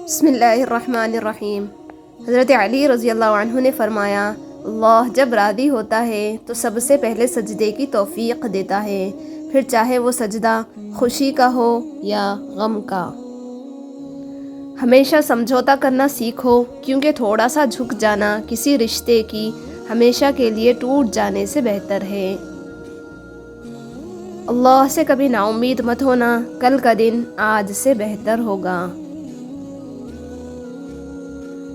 بسم اللہ الرحمن الرحیم۔ حضرت علی رضی اللہ عنہ نے فرمایا، اللہ جب راضی ہوتا ہے تو سب سے پہلے سجدے کی توفیق دیتا ہے، پھر چاہے وہ سجدہ خوشی کا ہو یا غم کا۔ ہمیشہ سمجھوتا کرنا سیکھو، کیونکہ تھوڑا سا جھک جانا کسی رشتے کی ہمیشہ کے لیے ٹوٹ جانے سے بہتر ہے۔ اللہ سے کبھی نا امید مت ہونا، کل کا دن آج سے بہتر ہوگا۔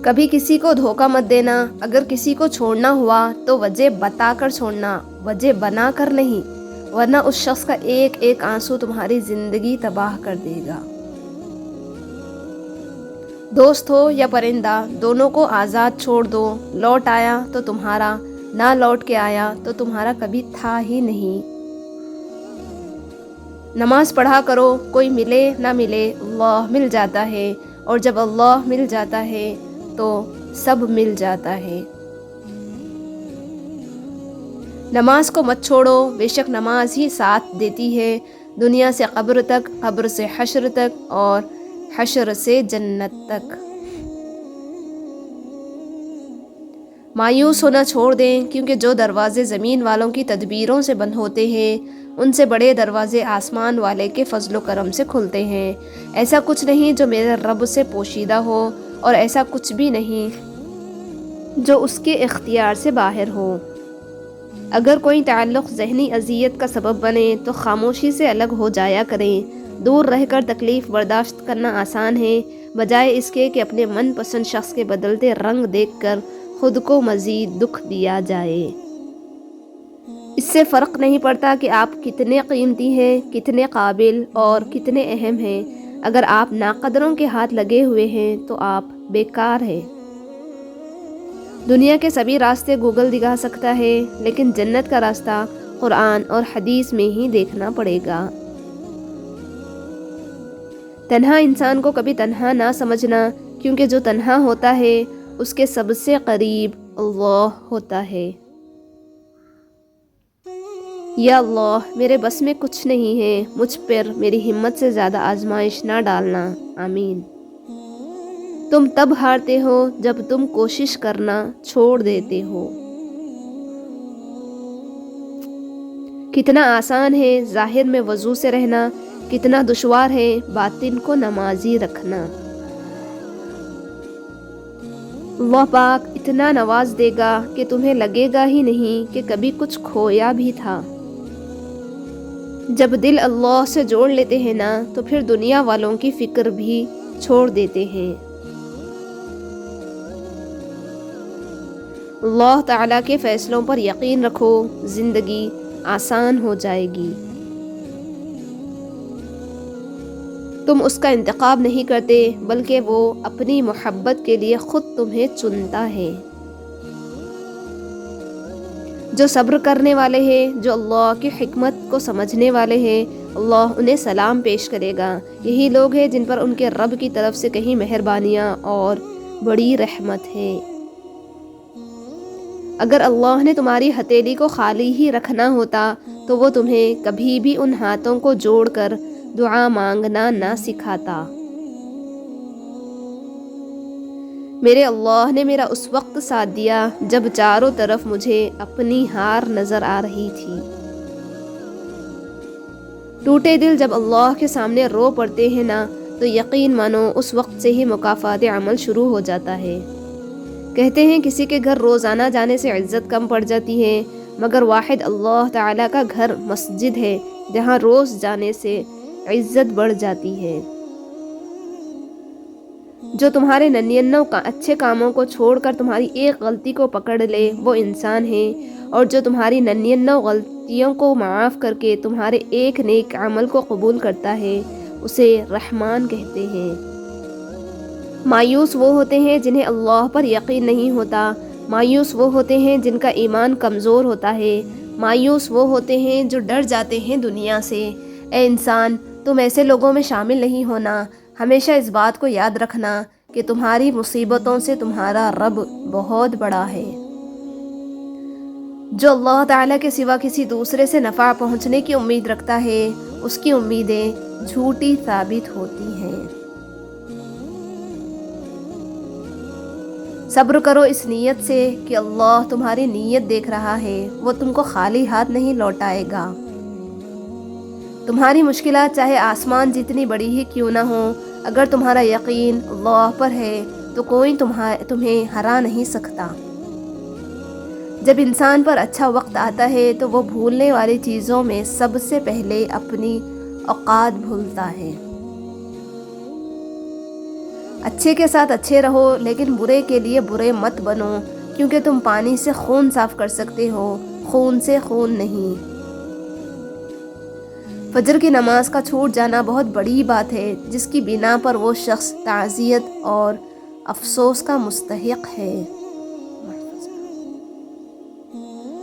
کبھی کسی کو دھوکہ مت دینا، اگر کسی کو چھوڑنا ہوا تو وجہ بتا کر چھوڑنا، وجہ بنا کر نہیں، ورنہ اس شخص کا ایک ایک آنسو تمہاری زندگی تباہ کر دے گا۔ دوست ہو یا پرندہ، دونوں کو آزاد چھوڑ دو، لوٹ آیا تو تمہارا، نہ لوٹ کے آیا تو تمہارا کبھی تھا ہی نہیں۔ نماز پڑھا کرو، کوئی ملے نہ ملے اللہ مل جاتا ہے، اور جب اللہ مل جاتا ہے تو سب مل جاتا ہے۔ نماز کو مت چھوڑو، بے شک نماز ہی ساتھ دیتی ہے، دنیا سے قبر تک، قبر سے حشر تک، اور حشر سے جنت تک۔ مایوس ہونا چھوڑ دیں، کیونکہ جو دروازے زمین والوں کی تدبیروں سے بند ہوتے ہیں، ان سے بڑے دروازے آسمان والے کے فضل و کرم سے کھلتے ہیں۔ ایسا کچھ نہیں جو میرے رب سے پوشیدہ ہو، اور ایسا کچھ بھی نہیں جو اس کے اختیار سے باہر ہو۔ اگر کوئی تعلق ذہنی اذیت کا سبب بنے تو خاموشی سے الگ ہو جایا کریں۔ دور رہ کر تکلیف برداشت کرنا آسان ہے، بجائے اس کے کہ اپنے من پسند شخص کے بدلتے رنگ دیکھ کر خود کو مزید دکھ دیا جائے۔ اس سے فرق نہیں پڑتا کہ آپ کتنے قیمتی ہیں، کتنے قابل اور کتنے اہم ہیں۔ اگر آپ ناقدروں کے ہاتھ لگے ہوئے ہیں تو آپ بیکار ہیں۔ دنیا کے سبھی راستے گوگل دکھا سکتا ہے، لیکن جنت کا راستہ قرآن اور حدیث میں ہی دیکھنا پڑے گا۔ تنہا انسان کو کبھی تنہا نہ سمجھنا، کیونکہ جو تنہا ہوتا ہے اس کے سب سے قریب اللہ ہوتا ہے۔ یا اللہ، میرے بس میں کچھ نہیں ہے، مجھ پر میری ہمت سے زیادہ آزمائش نہ ڈالنا، آمین۔ تم تب ہارتے ہو جب تم کوشش کرنا چھوڑ دیتے ہو۔ کتنا آسان ہے ظاہر میں وضو سے رہنا، کتنا دشوار ہے باطن کو نمازی رکھنا۔ اللہ پاک اتنا نواز دے گا کہ تمہیں لگے گا ہی نہیں کہ کبھی کچھ کھویا بھی تھا۔ جب دل اللہ سے جوڑ لیتے ہیں نا، تو پھر دنیا والوں کی فکر بھی چھوڑ دیتے ہیں۔ اللہ تعالیٰ کے فیصلوں پر یقین رکھو، زندگی آسان ہو جائے گی۔ تم اس کا انتخاب نہیں کرتے، بلکہ وہ اپنی محبت کے لیے خود تمہیں چنتا ہے۔ جو صبر کرنے والے ہیں، جو اللہ کی حکمت کو سمجھنے والے ہیں، اللہ انہیں سلام پیش کرے گا۔ یہی لوگ ہیں جن پر ان کے رب کی طرف سے کہیں مہربانیاں اور بڑی رحمت ہے۔ اگر اللہ نے تمہاری ہتھیلی کو خالی ہی رکھنا ہوتا تو وہ تمہیں کبھی بھی ان ہاتھوں کو جوڑ کر دعا مانگنا نہ سکھاتا۔ میرے اللہ نے میرا اس وقت ساتھ دیا جب چاروں طرف مجھے اپنی ہار نظر آ رہی تھی۔ ٹوٹے دل جب اللہ کے سامنے رو پڑتے ہیں نا، تو یقین مانو اس وقت سے ہی مکافات عمل شروع ہو جاتا ہے۔ کہتے ہیں کسی کے گھر روزانہ جانے سے عزت کم پڑ جاتی ہے، مگر واحد اللہ تعالیٰ کا گھر مسجد ہے، جہاں روز جانے سے عزت بڑھ جاتی ہے۔ جو تمہارے ننھے اچھے کاموں کو چھوڑ کر تمہاری ایک غلطی کو پکڑ لے، وہ انسان ہے، اور جو تمہاری ننھے غلطیوں کو معاف کر کے تمہارے ایک نیک عمل کو قبول کرتا ہے، اسے رحمان کہتے ہیں۔ مایوس وہ ہوتے ہیں جنہیں اللہ پر یقین نہیں ہوتا، مایوس وہ ہوتے ہیں جن کا ایمان کمزور ہوتا ہے، مایوس وہ ہوتے ہیں جو ڈر جاتے ہیں دنیا سے۔ اے انسان، تم ایسے لوگوں میں شامل نہیں ہونا۔ ہمیشہ اس بات کو یاد رکھنا کہ تمہاری مصیبتوں سے تمہارا رب بہت بڑا ہے۔ جو اللہ تعالیٰ کے سوا کسی دوسرے سے نفع پہنچنے کی امید رکھتا ہے، اس کی امیدیں جھوٹی ثابت ہوتی ہیں۔ صبر کرو اس نیت سے کہ اللہ تمہاری نیت دیکھ رہا ہے، وہ تم کو خالی ہاتھ نہیں لوٹائے گا۔ تمہاری مشکلات چاہے آسمان جتنی بڑی ہی کیوں نہ ہو، اگر تمہارا یقین اللہ پر ہے تو کوئی تمہیں ہرا نہیں سکتا۔ جب انسان پر اچھا وقت آتا ہے تو وہ بھولنے والی چیزوں میں سب سے پہلے اپنی اوقات بھولتا ہے۔ اچھے کے ساتھ اچھے رہو، لیکن برے کے لیے برے مت بنو، کیونکہ تم پانی سے خون صاف کر سکتے ہو، خون سے خون نہیں۔ فجر کی نماز کا چھوٹ جانا بہت بڑی بات ہے، جس کی بنا پر وہ شخص تعزیت اور افسوس کا مستحق ہے۔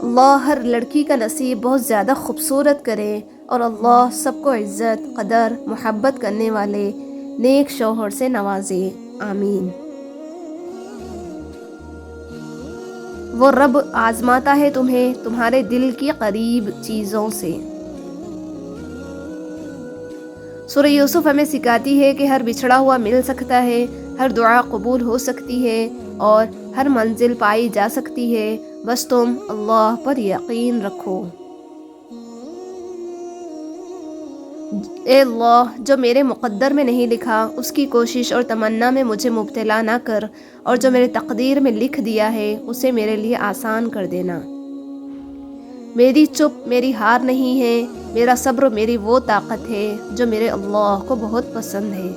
اللہ ہر لڑکی کا نصیب بہت زیادہ خوبصورت کرے، اور اللہ سب کو عزت، قدر، محبت کرنے والے نیک شوہر سے نوازے، آمین۔ وہ رب آزماتا ہے تمہیں تمہارے دل کی قریب چیزوں سے۔ سورہ یوسف ہمیں سکھاتی ہے کہ ہر بچھڑا ہوا مل سکتا ہے، ہر دعا قبول ہو سکتی ہے، اور ہر منزل پائی جا سکتی ہے، بس تم اللہ پر یقین رکھو۔ اے اللہ، جو میرے مقدر میں نہیں لکھا اس کی کوشش اور تمنا میں مجھے مبتلا نہ کر، اور جو میرے تقدیر میں لکھ دیا ہے اسے میرے لیے آسان کر دینا۔ میری چپ میری ہار نہیں ہے، میرا صبر میری وہ طاقت ہے جو میرے اللہ کو بہت پسند ہے۔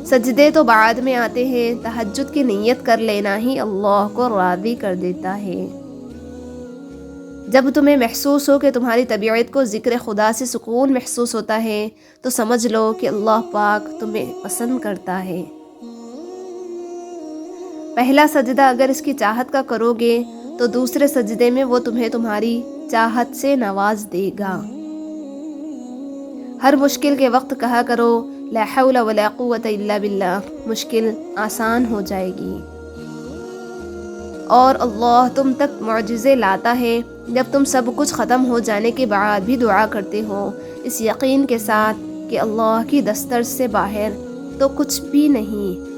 سجدے تو بعد میں آتے ہیں، تہجد کی نیت کر لینا ہی اللہ کو راضی کر دیتا ہے۔ جب تمہیں محسوس ہو کہ تمہاری طبیعت کو ذکر خدا سے سکون محسوس ہوتا ہے تو سمجھ لو کہ اللہ پاک تمہیں پسند کرتا ہے۔ پہلا سجدہ اگر اس کی چاہت کا کرو گے تو دوسرے سجدے میں وہ تمہیں تمہاری چاہت سے نواز دے گا۔ ہر مشکل کے وقت کہا کرو لا حول ولا قوت الا باللہ، مشکل آسان ہو جائے گی۔ اور اللہ تم تک معجزے لاتا ہے جب تم سب کچھ ختم ہو جانے کے بعد بھی دعا کرتے ہو، اس یقین کے ساتھ کہ اللہ کی دسترس سے باہر تو کچھ بھی نہیں۔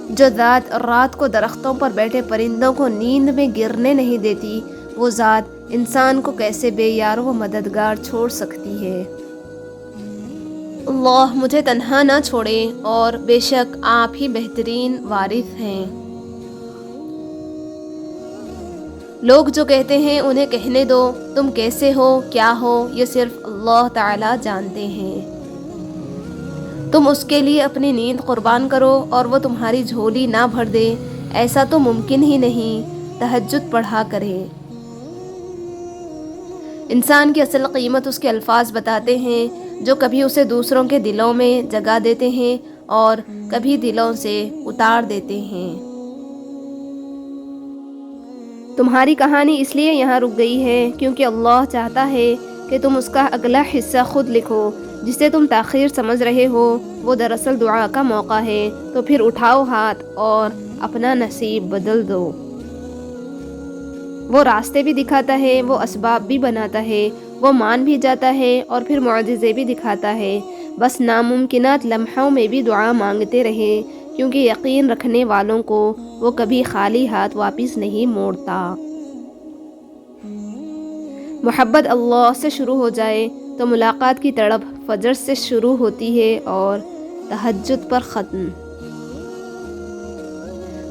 جو ذات رات کو درختوں پر بیٹھے پرندوں کو نیند میں گرنے نہیں دیتی، وہ ذات انسان کو کیسے بے یار و مددگار چھوڑ سکتی ہے۔ اللہ مجھے تنہا نہ چھوڑے، اور بے شک آپ ہی بہترین وارث ہیں۔ لوگ جو کہتے ہیں انہیں کہنے دو تم کیسے ہو، کیا ہو، یہ صرف اللہ تعالی جانتے ہیں۔ تم اس کے لیے اپنی نیند قربان کرو اور وہ تمہاری جھولی نہ بھر دے، ایسا تو ممکن ہی نہیں۔ تہجد پڑھا کرے۔ انسان کی اصل قیمت اس کے الفاظ بتاتے ہیں، جو کبھی اسے دوسروں کے دلوں میں جگا دیتے ہیں اور کبھی دلوں سے اتار دیتے ہیں۔ تمہاری کہانی اس لیے یہاں رک گئی ہے کیونکہ اللہ چاہتا ہے کہ تم اس کا اگلا حصہ خود لکھو۔ جسے تم تاخیر سمجھ رہے ہو وہ دراصل دعا کا موقع ہے، تو پھر اٹھاؤ ہاتھ اور اپنا نصیب بدل دو۔ وہ راستے بھی دکھاتا ہے، وہ اسباب بھی بناتا ہے، وہ مان بھی جاتا ہے اور پھر معجزے بھی دکھاتا ہے۔ بس ناممکنات لمحوں میں بھی دعا مانگتے رہے، کیونکہ یقین رکھنے والوں کو وہ کبھی خالی ہاتھ واپس نہیں موڑتا۔ محبت اللہ سے شروع ہو جائے تو ملاقات کی تڑپ فجر سے شروع ہوتی ہے اور تہجد پر ختم۔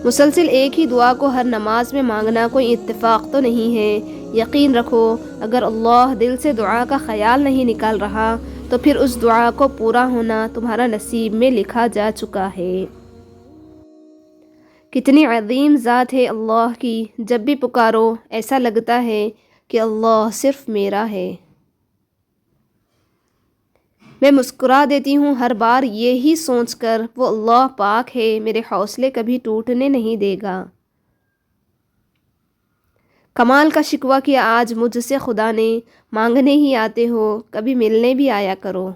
مسلسل ایک ہی دعا کو ہر نماز میں مانگنا کوئی اتفاق تو نہیں ہے۔ یقین رکھو اگر اللہ دل سے دعا کا خیال نہیں نکال رہا تو پھر اس دعا کو پورا ہونا تمہارا نصیب میں لکھا جا چکا ہے۔ کتنی عظیم ذات ہے اللہ کی، جب بھی پکارو ایسا لگتا ہے کہ اللہ صرف میرا ہے۔ میں مسکرا دیتی ہوں ہر بار یہی سوچ کر وہ اللہ پاک ہے، میرے حوصلے کبھی ٹوٹنے نہیں دے گا۔ کمال کا شکوہ کیا آج مجھ سے خدا نے، مانگنے ہی آتے ہو کبھی ملنے بھی آیا کرو۔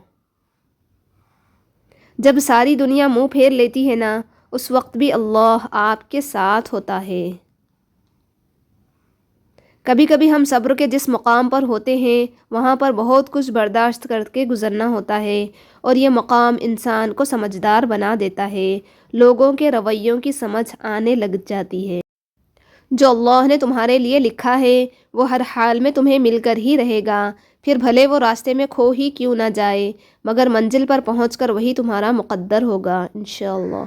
جب ساری دنیا منہ پھیر لیتی ہے نا، اس وقت بھی اللہ آپ کے ساتھ ہوتا ہے۔ کبھی کبھی ہم صبر کے جس مقام پر ہوتے ہیں وہاں پر بہت کچھ برداشت کر کے گزرنا ہوتا ہے، اور یہ مقام انسان کو سمجھدار بنا دیتا ہے، لوگوں کے رویوں کی سمجھ آنے لگ جاتی ہے۔ جو اللہ نے تمہارے لیے لکھا ہے وہ ہر حال میں تمہیں مل کر ہی رہے گا، پھر بھلے وہ راستے میں کھو ہی کیوں نہ جائے، مگر منزل پر پہنچ کر وہی تمہارا مقدر ہوگا انشاءاللہ۔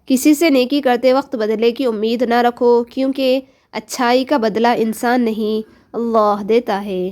کسی سے نیکی کرتے وقت بدلے کی امید نہ رکھو، کیونکہ اچھائی کا بدلہ انسان نہیں اللہ دیتا ہے۔